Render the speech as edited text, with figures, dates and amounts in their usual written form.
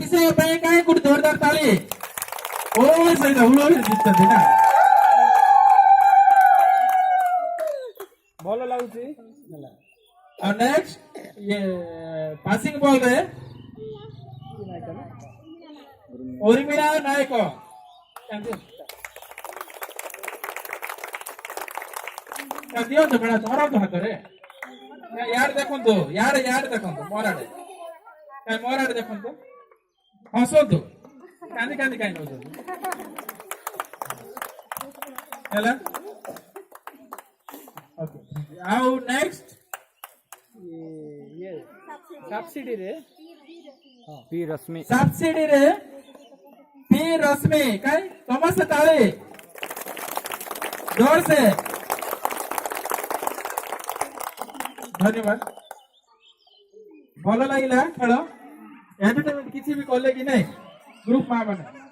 अतिशय ପାଇଁ କାହିଁ ଗୋଟେ जोरदार ताली ओ सही हुलो जितते ना ଭଲ ଲାଗୁଛି और नेक्स्ट ये पासिंग बॉल रे उर्मिला नायक दियो तो बड़ा धरो तो हाथ रे यार देखो तो यार देखो तो मोराडे काय मोराडे देखो तो हसो तो कांदी कांदी काय नो चला ओके आओ नेक्स्ट ये सब्सिडी रे पी रश्मि सब्सिडी रे पी रश्मि काय समस्त ताली जोर से धन्यवाद भल लगे खेल एंटरटेनमेंट किसी भी कले कि नहीं ग्रुप माँ मैंने